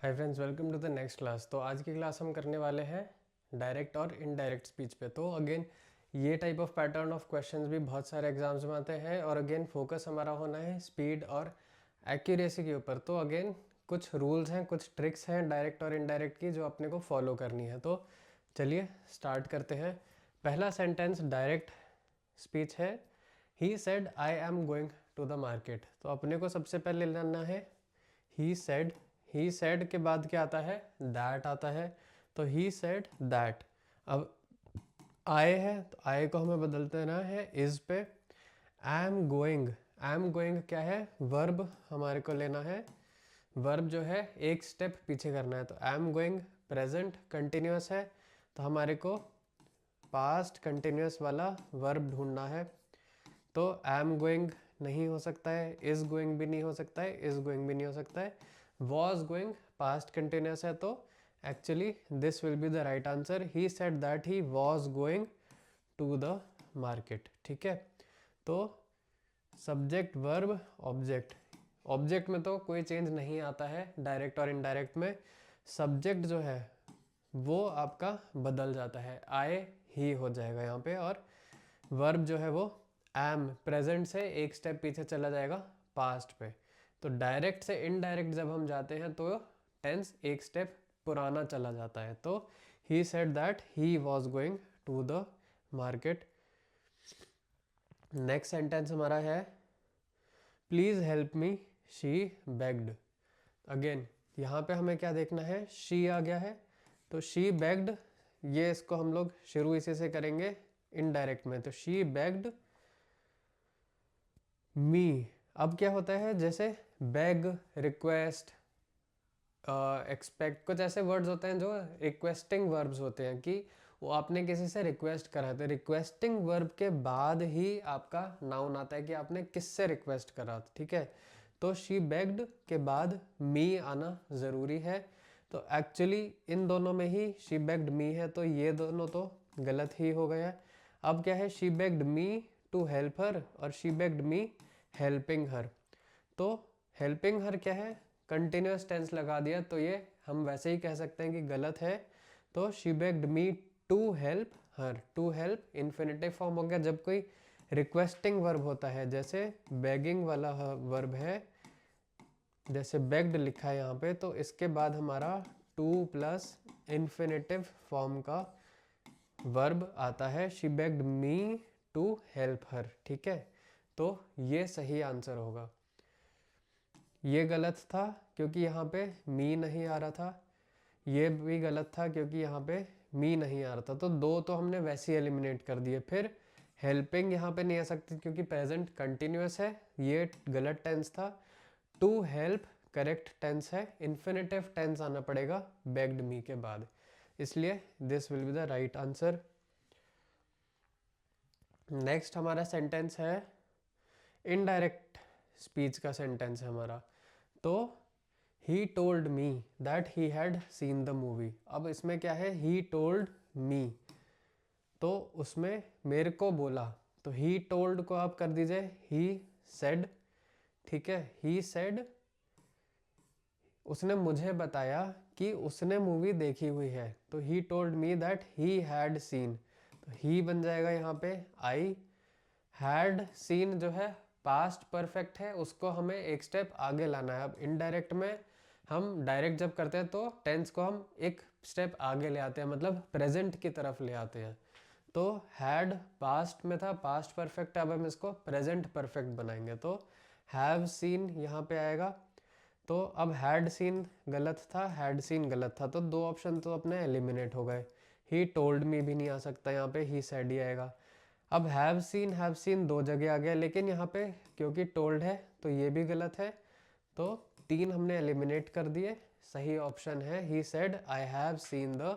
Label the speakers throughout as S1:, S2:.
S1: Hi friends, welcome to the next class. तो आज की क्लास हम करने वाले हैं डायरेक्ट और इनडायरेक्ट स्पीच पे। तो अगेन ये type of pattern of questions भी बहुत सारे एग्जाम्स में आते हैं और अगेन फोकस हमारा होना है स्पीड और एक्यूरेसी के ऊपर। तो अगेन कुछ रूल्स हैं, कुछ ट्रिक्स हैं डायरेक्ट और इनडायरेक्ट की जो अपने को फॉलो करनी है। तो चलिए स्टार्ट करते हैं। पहला सेंटेंस डायरेक्ट स्पीच है, he said I am going to the market. तो अपने को सबसे पहले लेना है ही सेड। ही सेड के बाद क्या आता है, दैट आता है। तो ही सेड दैट। अब आई है तो आई को हमें बदलते देना है इज पे। आई am going, I am going क्या है, वर्ब हमारे को लेना है। वर्ब जो है एक स्टेप पीछे करना है। तो आई एम गोइंग प्रेजेंट कंटिन्यूअस है, तो हमारे को पास्ट कंटिन्यूअस वाला वर्ब ढूंढना है। तो आई एम गोइंग नहीं हो सकता है, इज गोइंग भी नहीं हो सकता है, इज गोइंग भी नहीं हो सकता है। वॉज गोइंग पास्ट कंटिन्यूअस है, तो actually this will be the right answer. He said that he was going to the market. ठीक है, तो सब्जेक्ट वर्ब ऑब्जेक्ट। ऑब्जेक्ट में तो कोई चेंज नहीं आता है डायरेक्ट और इनडायरेक्ट में। सब्जेक्ट जो है वो आपका बदल जाता है, आए ही हो जाएगा यहाँ पे। और वर्ब जो है वो एम प्रेजेंट से एक स्टेप पीछे चला जाएगा पास्ट पे। तो डायरेक्ट से इनडायरेक्ट जब हम जाते हैं तो टेंस एक स्टेप पुराना चला जाता है। तो he said that he was going to the market. Next sentence हमारा है please help me she begged. Again यहाँ पे हमें क्या देखना है, शी आ गया है तो शी बेग्ड, ये इसको हम लोग शुरू इसी से करेंगे इनडायरेक्ट में। तो शी बेग्ड मी। अब क्या होता है, जैसे बेग, रिक्वेस्ट, एक्सपेक्ट, कुछ ऐसे वर्ड्स होते हैं जो रिक्वेस्टिंग वर्ब्स होते हैं कि वो आपने किसी से रिक्वेस्ट करा है। तो रिक्वेस्टिंग वर्ब के बाद ही आपका नाउन आता है कि आपने किससे रिक्वेस्ट करा। ठीक है, तो शी बेग्ड के बाद मी आना ज़रूरी है। तो एक्चुअली इन दोनों में ही शी बेग्ड मी है, तो ये दोनों तो गलत ही हो गया। अब क्या है, she begged me to help her और she begged me helping her. तो हेल्पिंग हर क्या है, कंटिन्यूअस टेंस लगा दिया, तो ये हम वैसे ही कह सकते हैं कि गलत है। तो she begged me to help her. To help infinitive form हो गया जब कोई रिक्वेस्टिंग वर्ब होता है, जैसे बेगिंग वाला वर्ब है, जैसे बेग्ड लिखा है यहाँ पे, तो इसके बाद हमारा टू प्लस इन्फिनेटिव फॉर्म का वर्ब आता है, she begged me to help her. ठीक है, तो ये सही आंसर होगा। ये गलत था क्योंकि यहाँ पे मी नहीं आ रहा था, ये भी गलत था क्योंकि यहाँ पे मी नहीं आ रहा था। तो दो तो हमने वैसे ही एलिमिनेट कर दिए। फिर हेल्पिंग यहाँ पे नहीं आ सकती क्योंकि प्रेजेंट कंटिन्यूअस है, ये गलत टेंस था। टू हेल्प करेक्ट टेंस है, इन्फिनेटिव टेंस आना पड़ेगा बेग्ड मी के बाद, इसलिए this will be the right answer. Next हमारा सेंटेंस है इनडायरेक्ट स्पीच का सेंटेंस है हमारा। तो he told me that he had seen the movie. अब इसमें क्या है, ही टोल्ड मी, तो उसमें मेरे को बोला, तो ही टोल्ड को आप कर दीजिए ही सेड। ठीक है, ही सेड उसने मुझे बताया कि उसने मूवी देखी हुई है। तो he told me that he had seen, तो ही बन जाएगा यहाँ पे आई। हैड सीन जो है पास्ट परफेक्ट है, उसको हमें एक स्टेप आगे लाना है। अब इनडायरेक्ट में हम डायरेक्ट जब करते हैं तो टेंस को हम एक स्टेप आगे ले आते हैं, मतलब प्रेजेंट की तरफ ले आते हैं। तो हैड पास्ट में था, पास्ट परफेक्ट, अब हम इसको प्रेजेंट परफेक्ट बनाएंगे, तो हैव सीन यहाँ पे आएगा। तो अब हैड सीन गलत था, हैड सीन गलत था, तो दो ऑप्शन तो अपने एलिमिनेट हो गए। ही टोल्ड मी भी नहीं आ सकता यहाँ पे, ही सेड ही आएगा। अब हैव सीन दो जगह आ गया, लेकिन यहाँ पे क्योंकि टोल्ड है तो ये भी गलत है, तो तीन हमने एलिमिनेट कर दिए। सही ऑप्शन है he said I have seen the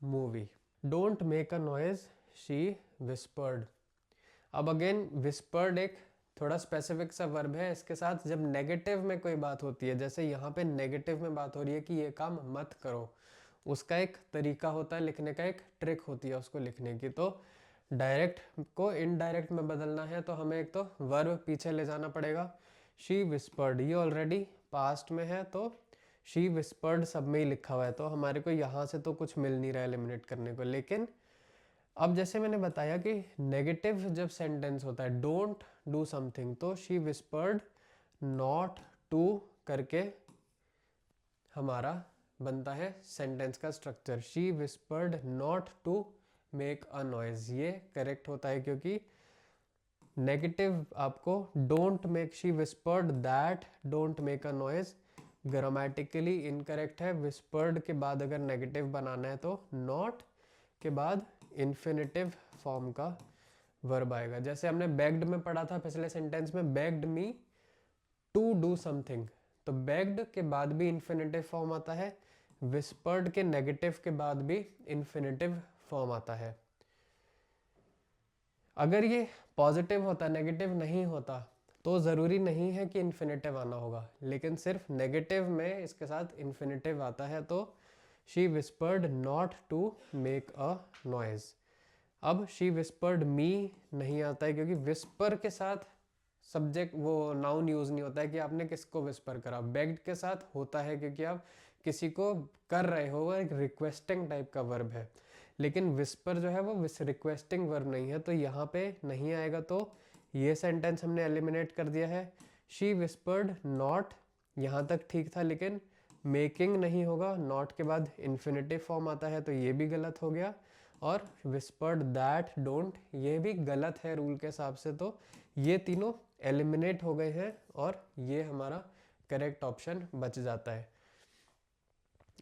S1: movie. Don't make a noise she whispered. अब अगेन विस्पर्ड एक थोड़ा स्पेसिफिक सा वर्ब है, इसके साथ जब नेगेटिव में कोई बात होती है, जैसे यहाँ पे नेगेटिव में बात हो रही है कि ये काम मत करो, उसका एक तरीका होता है लिखने का, एक ट्रिक होती है उसको लिखने की। तो डायरेक्ट को इनडायरेक्ट में बदलना है तो हमें एक तो वर्ब पीछे ले जाना पड़ेगा। शी विस्पर्ड, ये ऑलरेडी पास्ट में है, तो शी विस्पर्ड सब में ही लिखा हुआ है, तो हमारे को यहाँ से तो कुछ मिल नहीं रहा है एलिमिनेट करने को। लेकिन अब जैसे मैंने बताया कि नेगेटिव जब सेंटेंस होता है डोंट डू समथिंग, तो शी विस्पर्ड नॉट टू करके हमारा बनता है सेंटेंस का structure, she whispered not to make a noise. ये करेक्ट होता है क्योंकि नेगेटिव आपको don't make, she whispered that don't make a noise grammatically incorrect है। विस्पर्ड के बाद अगर नेगेटिव बनाना है तो नॉट के बाद इन्फिनिटिव फॉर्म का वर्ब आएगा। जैसे हमने बेग्ड में पढ़ा था पिछले सेंटेंस में, begged me to do something, तो बेग्ड के बाद भी इन्फिनिटिव फॉर्म आता है, विस्पर्ड के नेगेटिव के बाद भी इन्फिनिटिव फॉर्म आता है। अगर ये पॉजिटिव होता, नेगेटिव नहीं होता, तो ज़रूरी नहीं है कि इन्फिनिटिव आना होगा, लेकिन सिर्फ नेगेटिव में इसके साथ इन्फिनिटिव आता है, तो she whispered not to make a noise. अब शी विस्पर्ड मी नहीं आता है क्योंकि विस्पर के साथ सब्जेक्ट वो नाउन यूज नहीं होता है कि आपने किसको विस्पर करा। बेग्ड के साथ होता है क्योंकि आप किसी को कर रहे हो, वो एक रिक्वेस्टिंग टाइप का वर्ब है। लेकिन विस्पर जो है वो रिक्वेस्टिंग वर्ब नहीं है, तो यहाँ पे नहीं आएगा, तो ये सेंटेंस हमने एलिमिनेट कर दिया है। शी विस्पर्ड नॉट, यहाँ तक ठीक था, लेकिन मेकिंग नहीं होगा, नॉट के बाद इन्फिनिटिव फॉर्म आता है, तो ये भी गलत हो गया। और विस्पर्ड दैट डोंट, ये भी गलत है रूल के हिसाब से, तो ये तीनों एलिमिनेट हो गए हैं और ये हमारा करेक्ट ऑप्शन बच जाता है।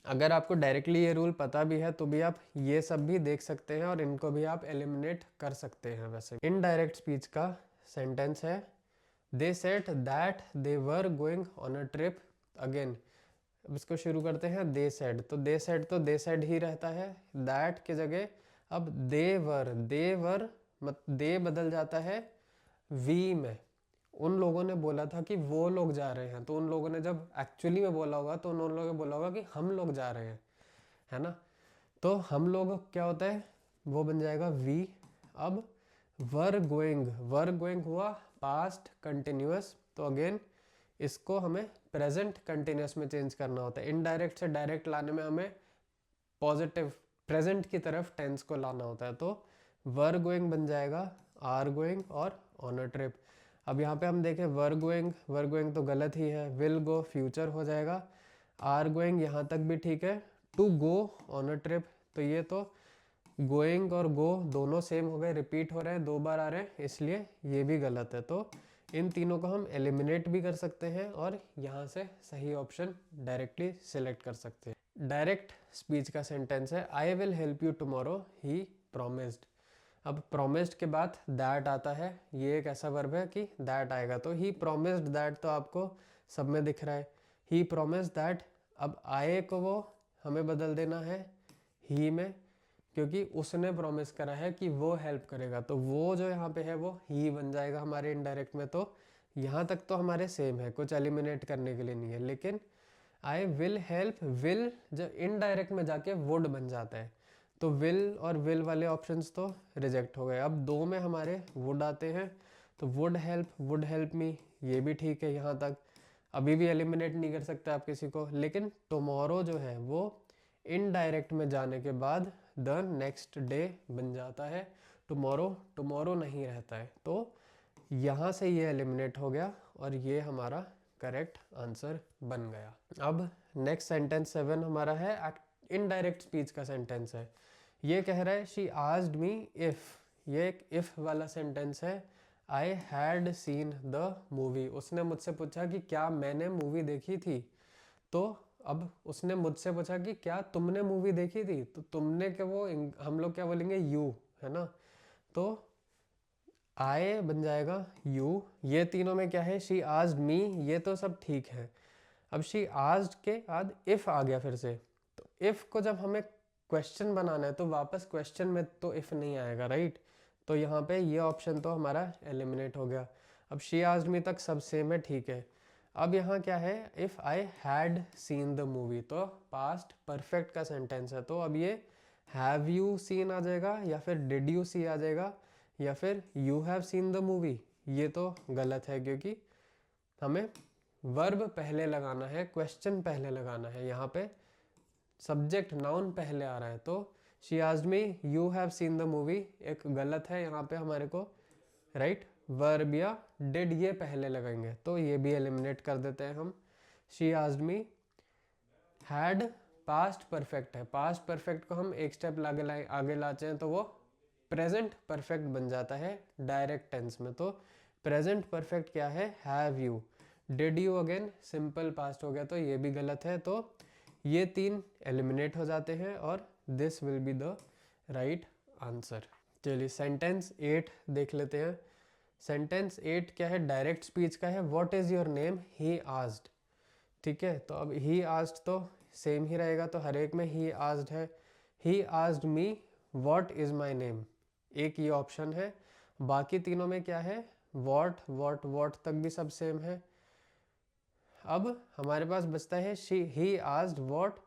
S1: अगर आपको डायरेक्टली ये रूल पता भी है तो भी आप ये सब भी देख सकते हैं और इनको भी आप एलिमिनेट कर सकते हैं। वैसे इनडायरेक्ट स्पीच का सेंटेंस है, they said that they were going on a trip again. अब इसको शुरू करते हैं, दे सेड, तो दे सेड तो दे सेड ही रहता है, दैट की जगह अब दे वर मत दे बदल जाता है वी में। उन लोगों ने बोला था कि वो लोग जा रहे हैं, तो उन लोगों ने जब एक्चुअली में बोला होगा तो उन लोगों ने बोला होगा कि हम लोग जा रहे हैं, है ना। तो हम लोग क्या होता है, वो बन जाएगा वी। अब वर गोइंग हुआ पास्ट कंटिन्यूअस, तो अगेन इसको हमें प्रेजेंट कंटिन्यूअस में चेंज करना होता है। इनडायरेक्ट से डायरेक्ट लाने में हमें पॉजिटिव प्रेजेंट की तरफ टेंस को लाना होता है, तो वर गोइंग बन जाएगा आर गोइंग और ऑन अ ट्रिप। अब यहाँ पे हम देखें वर गोइंग तो गलत ही है, विल गो फ्यूचर हो जाएगा, आर गोइंग यहाँ तक भी ठीक है, to go on a trip, तो ये तो गोइंग और गो दोनों सेम हो गए, रिपीट हो रहे हैं, 2 बार आ रहे हैं, इसलिए ये भी गलत है। तो इन तीनों को हम एलिमिनेट भी कर सकते हैं और यहाँ से सही ऑप्शन डायरेक्टली सिलेक्ट कर सकते हैं। डायरेक्ट स्पीच का सेंटेंस है, I will help you tomorrow he promised. अब प्रॉमिस्ड के बाद दैट आता है, ये एक ऐसा वर्ब है कि दैट आएगा, तो ही प्रॉमिस्ड दैट तो आपको सब में दिख रहा है, ही प्रॉमिस्ड दैट। अब आए को वो हमें बदल देना है ही में, क्योंकि उसने प्रॉमिस करा है कि वो हेल्प करेगा, तो वो जो यहाँ पे है वो ही बन जाएगा हमारे इनडायरेक्ट में। तो यहाँ तक तो हमारे सेम है, कुछ एलिमिनेट करने के लिए नहीं है। लेकिन आई विल हेल्प, विल जब इनडायरेक्ट में जाके वुड बन जाता है, तो विल और विल वाले ऑप्शंस तो रिजेक्ट हो गए। अब 2 में हमारे वुड आते हैं, तो वुड हेल्प मी, ये भी ठीक है, यहाँ तक अभी भी एलिमिनेट नहीं कर सकते आप किसी को। लेकिन टुमारो जो है वो इनडायरेक्ट में जाने के बाद द नेक्स्ट डे बन जाता है, टुमारो नहीं रहता है, तो यहाँ से ये एलिमिनेट हो गया और ये हमारा करेक्ट आंसर बन गया। अब नेक्स्ट सेंटेंस 7 हमारा है इनडायरेक्ट स्पीच का सेंटेंस है। ये कह रहा है शी आस्क्ड मी इफ, ये एक इफ वाला सेंटेंस है। I had seen the movie, उसने मुझसे पूछा कि क्या मैंने मूवी देखी थी। तो अब उसने मुझसे पूछा कि क्या तुमने मूवी देखी थी, तो तुमने क्या वो हम लोग क्या बोलेंगे यू, है ना। तो आए बन जाएगा यू। ये तीनों में क्या है, शी आस्क्ड मी, ये तो सब ठीक है। अब शी आस्क्ड के बाद इफ आ गया फिर से, तो इफ को जब हमें क्वेश्चन बनाना है तो वापस क्वेश्चन में तो इफ नहीं आएगा, राइट। तो यहाँ पे ये ऑप्शन तो हमारा एलिमिनेट हो गया। अब शी आस्क्ड मी तक सब सेम है, ठीक है। अब यहाँ क्या है, if I had seen the movie, तो पास्ट परफेक्ट का सेंटेंस है, तो अब ये हैव यू सीन आ जाएगा या फिर डिड यू सी आ जाएगा या फिर you have seen the movie. ये तो गलत है क्योंकि हमें वर्ब पहले लगाना है, क्वेश्चन पहले लगाना है। यहाँ पे सब्जेक्ट नाउन पहले आ रहा है, तो she asked me you have seen the movie, एक गलत है यहाँ पे हमारे को, राइट। वर्ब या डिड ये पहले लगाएंगे, तो ये भी एलिमिनेट कर देते हैं हम। She asked me, had passed perfect है, पास्ट परफेक्ट को हम एक स्टेप आगे लाते हैं तो वो प्रेजेंट परफेक्ट बन जाता है डायरेक्ट टेंस में। तो प्रेजेंट परफेक्ट क्या है, have you. Did you again simple past हो गया, तो ये भी गलत है। तो ये 3 एलिमिनेट हो जाते हैं और this will be the right answer. चलिए सेंटेंस 8 देख लेते हैं। सेंटेंस 8 क्या है, डायरेक्ट स्पीच का है। What is your name, he asked. ठीक है, तो अब ही आस्क्ड तो सेम ही रहेगा, तो हर एक में ही आस्क्ड है। He asked me what is my name, एक ये ऑप्शन है। बाकी तीनों में क्या है, व्हाट व्हाट व्हाट तक भी सब सेम है। अब हमारे पास बचता है he asked what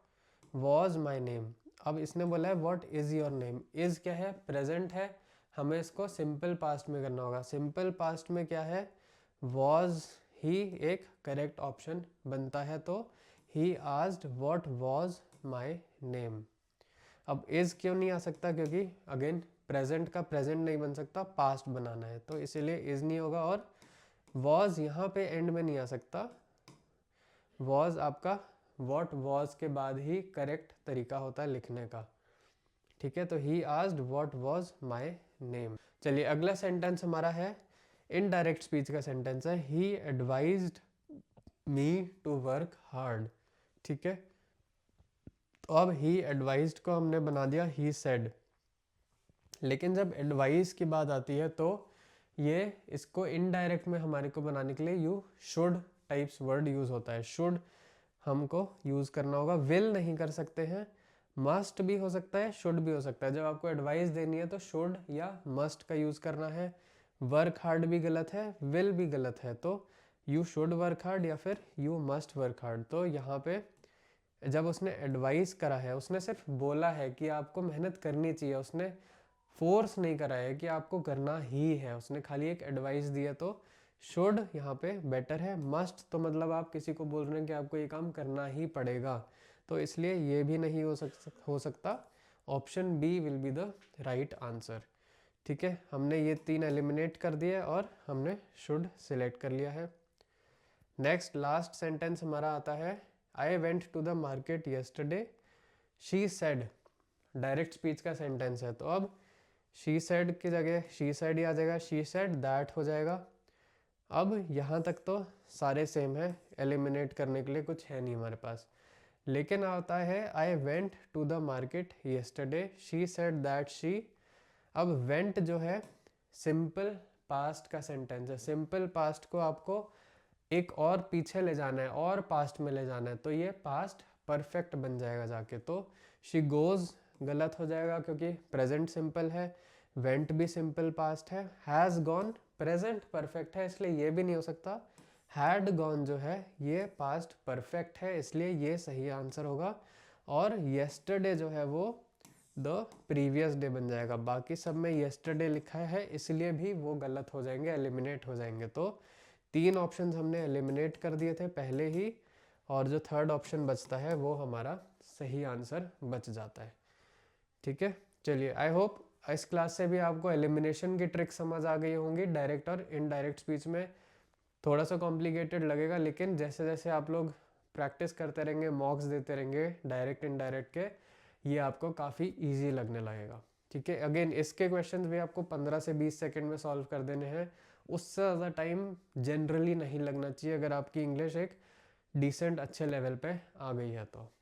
S1: was my name. अब इसने बोला है what is your name, is क्या है, प्रेजेंट है, हमें इसको सिंपल पास्ट में करना होगा। सिंपल पास्ट में क्या है, वाज ही एक करेक्ट ऑप्शन बनता है, तो he asked what was my name. अब इज क्यों नहीं आ सकता, क्योंकि अगेन प्रेजेंट का प्रेजेंट नहीं बन सकता, पास्ट बनाना है, तो इसीलिए इज नहीं होगा। और वाज यहाँ पे एंड में नहीं आ सकता, वाज आपका व्हाट वाज के बाद ही करेक्ट तरीका होता है लिखने का। ठीक है, तो he asked what was my name. चलिए अगला सेंटेंस हमारा है इनडायरेक्ट स्पीच का सेंटेंस है, he advised me to work hard. ठीक है, तो अब ही एडवाइज्ड को हमने बना दिया ही सेड, लेकिन जब एडवाइस की बात आती है तो ये इसको इनडायरेक्ट में हमारे को बनाने के लिए you should types word use होता है। शुड हमको यूज करना होगा, विल नहीं कर सकते हैं, मस्ट भी हो सकता है, शुड भी हो सकता है। जब आपको एडवाइस देनी है तो शुड या मस्ट का यूज करना है। वर्क हार्ड भी गलत है, विल भी गलत है, तो यू शुड वर्क हार्ड या फिर यू मस्ट वर्क हार्ड। तो यहाँ पे जब उसने एडवाइस करा है, उसने सिर्फ बोला है कि आपको मेहनत करनी चाहिए, उसने फोर्स नहीं करा है कि आपको करना ही है, उसने खाली एक एडवाइस दिया, तो शुड यहाँ पे बेटर है। मस्ट तो मतलब आप किसी को बोल रहे हैं कि आपको ये काम करना ही पड़ेगा, तो इसलिए ये भी नहीं हो सकता। Option B will be the right answer. ठीक है, हमने ये 3 एलिमिनेट कर दिए और हमने शुड सिलेक्ट कर लिया है। नेक्स्ट लास्ट सेंटेंस हमारा आता है, I went to the market yesterday, she said. Direct speech का सेंटेंस है, तो अब शी सेड की जगह शी सेड ही आ जाएगा, शी सेड दैट हो जाएगा। अब यहाँ तक तो सारे सेम है, एलिमिनेट करने के लिए कुछ है नहीं हमारे पास। लेकिन आता है I went to the market yesterday, she said that she. अब वेंट जो है सिंपल पास्ट का सेंटेंस है, सिंपल पास्ट को आपको एक और पीछे ले जाना है और पास्ट में ले जाना है, तो ये पास्ट परफेक्ट बन जाएगा जाके। तो शी गोज गलत हो जाएगा क्योंकि प्रेजेंट सिंपल है, वेंट भी सिंपल पास्ट है, हैज़ गॉन प्रेजेंट परफेक्ट है, इसलिए ये भी नहीं हो सकता। हैड गॉन जो है ये पास्ट परफेक्ट है, इसलिए ये सही आंसर होगा। और येस्टरडे जो है वो द प्रीवियस डे बन जाएगा। बाकी सब में येस्टरडे लिखा है, इसलिए भी वो गलत हो जाएंगे, एलिमिनेट हो जाएंगे। तो 3 ऑप्शंस हमने एलिमिनेट कर दिए थे पहले ही, और जो थर्ड ऑप्शन बचता है वो हमारा सही आंसर बच जाता है। ठीक है, चलिए आई होप इस क्लास से भी आपको एलिमिनेशन की ट्रिक समझ आ गई होंगी। डायरेक्ट और इनडायरेक्ट स्पीच में थोड़ा सा कॉम्प्लिकेटेड लगेगा, लेकिन जैसे जैसे आप लोग प्रैक्टिस करते रहेंगे, मॉक्स देते रहेंगे डायरेक्ट इनडायरेक्ट के, ये आपको काफ़ी इजी लगने लगेगा। ठीक है, अगेन इसके क्वेश्चंस भी आपको 15 से 20 सेकंड में सॉल्व कर देने हैं, उससे ज़्यादा टाइम जनरली नहीं लगना चाहिए अगर आपकी इंग्लिश एक डिसेंट अच्छे लेवल पे आ गई है तो।